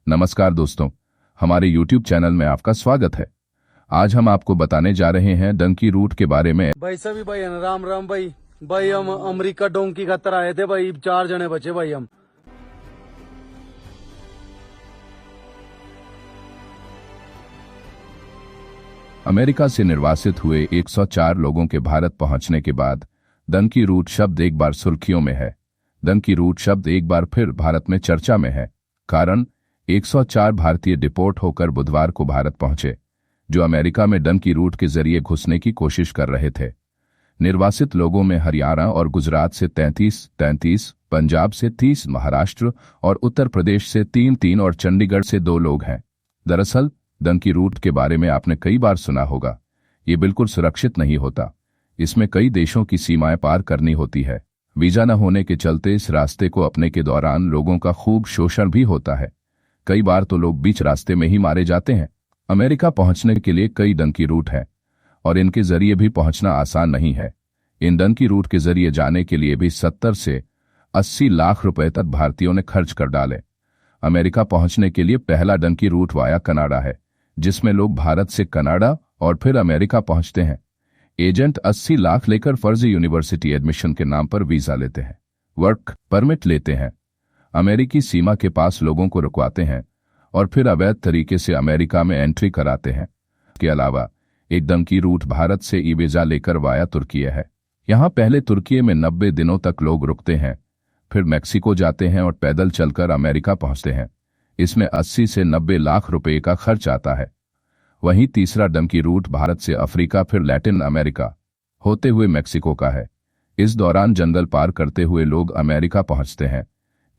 नमस्कार दोस्तों, हमारे YouTube चैनल में आपका स्वागत है। आज हम आपको बताने जा रहे हैं डंकी रूट के बारे में। भाई सभी भाई राम राम भाई हम अमेरिका डोंकी खातर आए थे भाई, 4 जने बचे भाई हम। अमेरिका से निर्वासित हुए 104 लोगों के भारत पहुंचने के बाद डंकी रूट शब्द एक बार सुर्खियों में है। डंकी रूट शब्द एक बार फिर भारत में चर्चा में है। कारण 104 भारतीय डिपोर्ट होकर बुधवार को भारत पहुंचे, जो अमेरिका में डंकी रूट के जरिए घुसने की कोशिश कर रहे थे। निर्वासित लोगों में हरियाणा और गुजरात से 33, पंजाब से 30, महाराष्ट्र और उत्तर प्रदेश से 3 और चंडीगढ़ से 2 लोग हैं। दरअसल डंकी रूट के बारे में आपने कई बार सुना होगा। ये बिल्कुल सुरक्षित नहीं होता। इसमें कई देशों की सीमाएं पार करनी होती है। वीजा न होने के चलते इस रास्ते को अपने के दौरान लोगों का खूब शोषण भी होता है। कई बार तो लोग बीच रास्ते में ही मारे जाते हैं। अमेरिका पहुंचने के लिए कई डंकी रूट हैं और इनके जरिए भी पहुंचना आसान नहीं है। इन डंकी रूट के जरिए जाने के लिए भी 70 से 80 लाख रुपए तक भारतीयों ने खर्च कर डाले। अमेरिका पहुंचने के लिए पहला डंकी रूट वाया कनाडा है, जिसमें लोग भारत से कनाडा और फिर अमेरिका पहुंचते हैं। एजेंट 80 लाख लेकर फर्जी यूनिवर्सिटी एडमिशन के नाम पर वीजा लेते हैं, वर्क परमिट लेते हैं, अमेरिकी सीमा के पास लोगों को रुकवाते हैं और फिर अवैध तरीके से अमेरिका में एंट्री कराते हैं। इसके अलावा एक डंकी रूट भारत से ई वीजा लेकर वाया तुर्की है। यहाँ पहले तुर्की में 90 दिनों तक लोग रुकते हैं, फिर मैक्सिको जाते हैं और पैदल चलकर अमेरिका पहुंचते हैं। इसमें 80 से 90 लाख रुपए का खर्च आता है। वहीं तीसरा डंकी रूट भारत से अफ्रीका फिर लैटिन अमेरिका होते हुए मैक्सिको का है। इस दौरान जंगल पार करते हुए लोग अमेरिका पहुंचते हैं।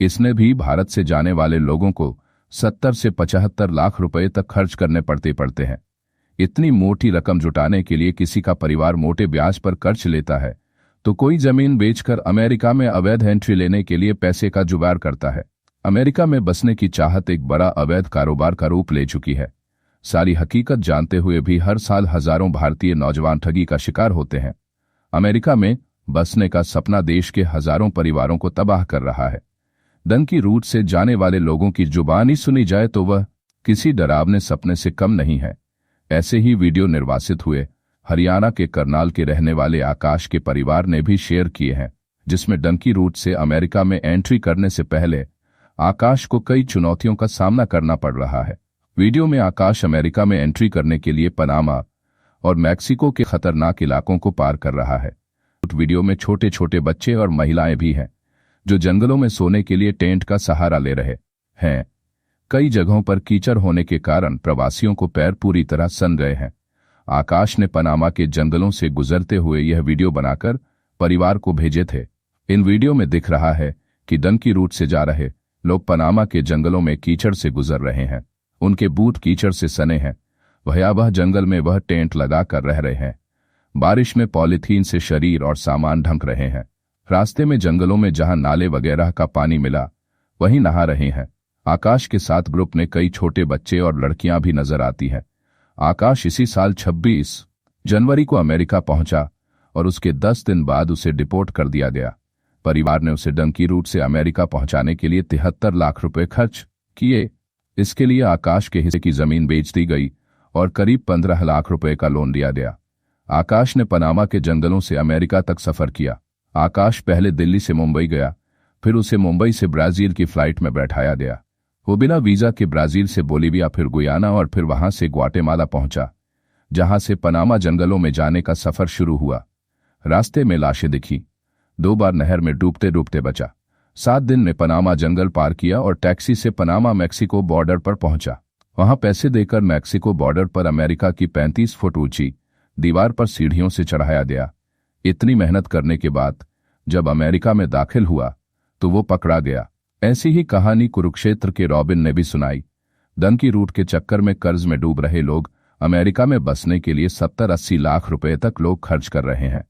इसने भी भारत से जाने वाले लोगों को 70 से 75 लाख रुपए तक खर्च करने पड़ते हैं। इतनी मोटी रकम जुटाने के लिए किसी का परिवार मोटे ब्याज पर कर्ज लेता है, तो कोई जमीन बेचकर अमेरिका में अवैध एंट्री लेने के लिए पैसे का जुगाड़ करता है। अमेरिका में बसने की चाहत एक बड़ा अवैध कारोबार का रूप ले चुकी है। सारी हकीकत जानते हुए भी हर साल हजारों भारतीय नौजवान ठगी का शिकार होते हैं। अमेरिका में बसने का सपना देश के हजारों परिवारों को तबाह कर रहा है। डंकी रूट से जाने वाले लोगों की जुबानी सुनी जाए तो वह किसी डरावने सपने से कम नहीं है। ऐसे ही वीडियो निर्वासित हुए हरियाणा के करनाल के रहने वाले आकाश के परिवार ने भी शेयर किए हैं, जिसमें डंकी रूट से अमेरिका में एंट्री करने से पहले आकाश को कई चुनौतियों का सामना करना पड़ रहा है। वीडियो में आकाश अमेरिका में एंट्री करने के लिए पनामा और मैक्सिको के खतरनाक इलाकों को पार कर रहा है। वीडियो में छोटे छोटे बच्चे और महिलाएं भी हैं, जो जंगलों में सोने के लिए टेंट का सहारा ले रहे हैं। कई जगहों पर कीचड़ होने के कारण प्रवासियों को पैर पूरी तरह सन गए हैं। आकाश ने पनामा के जंगलों से गुजरते हुए यह वीडियो बनाकर परिवार को भेजे थे। इन वीडियो में दिख रहा है कि डंकी रूट से जा रहे लोग पनामा के जंगलों में कीचड़ से गुजर रहे हैं। उनके बूट कीचड़ से सने हैं। भयावह जंगल में वह टेंट लगा कर रह रहे हैं। बारिश में पॉलीथीन से शरीर और सामान ढक रहे हैं। रास्ते में जंगलों में जहां नाले वगैरह का पानी मिला वहीं नहा रहे हैं। आकाश के साथ ग्रुप में कई छोटे बच्चे और लड़कियां भी नजर आती हैं। आकाश इसी साल 26 जनवरी को अमेरिका पहुंचा और उसके 10 दिन बाद उसे डिपोर्ट कर दिया गया। परिवार ने उसे डंकी रूट से अमेरिका पहुंचाने के लिए 73 लाख रुपए खर्च किए। इसके लिए आकाश के हिस्से की जमीन बेच दी गई और करीब 15 लाख रुपए का लोन लिया गया। आकाश ने पनामा के जंगलों से अमेरिका तक सफर किया। आकाश पहले दिल्ली से मुंबई गया, फिर उसे मुंबई से ब्राजील की फ्लाइट में बैठाया गया। वो बिना वीजा के ब्राजील से बोलीविया, फिर गुयाना और फिर वहां से ग्वाटेमाला पहुंचा, जहां से पनामा जंगलों में जाने का सफर शुरू हुआ। रास्ते में लाशें दिखी। 2 बार नहर में डूबते डूबते बचा। 7 दिन में पनामा जंगल पार किया और टैक्सी से पनामा मैक्सिको बॉर्डर पर पहुंचा। वहां पैसे देकर मैक्सिको बॉर्डर पर अमेरिका की 35 फुट ऊंची दीवार पर सीढ़ियों से चढ़ाया गया। इतनी मेहनत करने के बाद जब अमेरिका में दाखिल हुआ तो वो पकड़ा गया। ऐसी ही कहानी कुरुक्षेत्र के रॉबिन ने भी सुनाई। डंकी रूट के चक्कर में कर्ज में डूब रहे लोग अमेरिका में बसने के लिए 70-80 लाख रुपए तक लोग खर्च कर रहे हैं,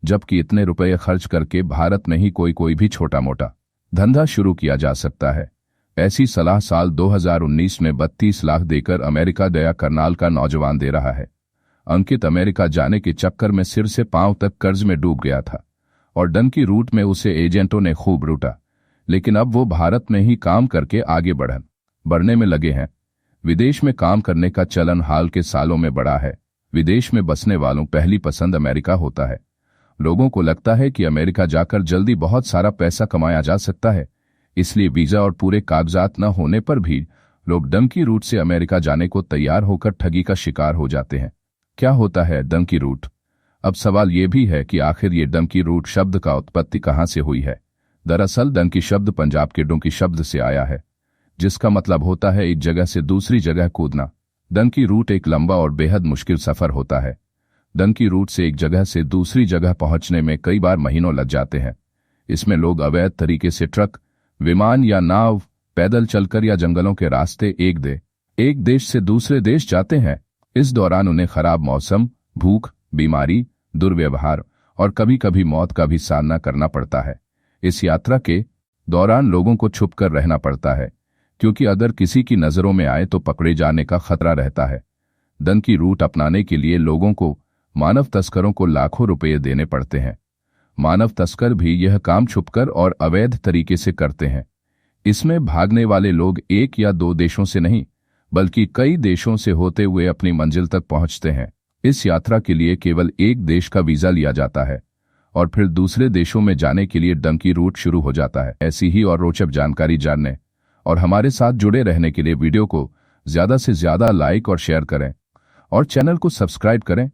जबकि इतने रुपए खर्च करके भारत में ही कोई भी छोटा मोटा धंधा शुरू किया जा सकता है। ऐसी सलाह साल 2019 में 32 लाख देकर अमेरिका गया करनाल का नौजवान दे रहा है। अंकित अमेरिका जाने के चक्कर में सिर से पांव तक कर्ज में डूब गया था और डंकी रूट में उसे एजेंटों ने खूब लूटा, लेकिन अब वो भारत में ही काम करके आगे बढ़न बढ़ने में लगे हैं। विदेश में काम करने का चलन हाल के सालों में बढ़ा है। विदेश में बसने वालों पहली पसंद अमेरिका होता है। लोगों को लगता है कि अमेरिका जाकर जल्दी बहुत सारा पैसा कमाया जा सकता है, इसलिए वीजा और पूरे कागजात न होने पर भी लोग डंकी रूट से अमेरिका जाने को तैयार होकर ठगी का शिकार हो जाते हैं। क्या होता है डंकी रूट? अब सवाल यह भी है कि आखिर ये डंकी रूट शब्द का उत्पत्ति कहां से हुई है। दरअसल डंकी शब्द पंजाब के डोंकी शब्द से आया है, जिसका मतलब होता है एक जगह से दूसरी जगह कूदना। डंकी रूट एक लंबा और बेहद मुश्किल सफर होता है। डंकी रूट से एक जगह से दूसरी जगह पहुंचने में कई बार महीनों लग जाते हैं। इसमें लोग अवैध तरीके से ट्रक, विमान या नाव, पैदल चलकर या जंगलों के रास्ते एक देश से दूसरे देश जाते हैं। इस दौरान उन्हें खराब मौसम, भूख, बीमारी, दुर्व्यवहार और कभी कभी मौत का भी सामना करना पड़ता है। इस यात्रा के दौरान लोगों को छुपकर रहना पड़ता है, क्योंकि अगर किसी की नजरों में आए तो पकड़े जाने का खतरा रहता है। डंकी रूट अपनाने के लिए लोगों को मानव तस्करों को लाखों रुपये देने पड़ते हैं। मानव तस्कर भी यह काम छुपकर और अवैध तरीके से करते हैं। इसमें भागने वाले लोग एक या दो देशों से नहीं, बल्कि कई देशों से होते हुए अपनी मंजिल तक पहुंचते हैं। इस यात्रा के लिए केवल एक देश का वीजा लिया जाता है और फिर दूसरे देशों में जाने के लिए डंकी रूट शुरू हो जाता है। ऐसी ही और रोचक जानकारी जानने और हमारे साथ जुड़े रहने के लिए वीडियो को ज्यादा से ज्यादा लाइक और शेयर करें और चैनल को सब्सक्राइब करें।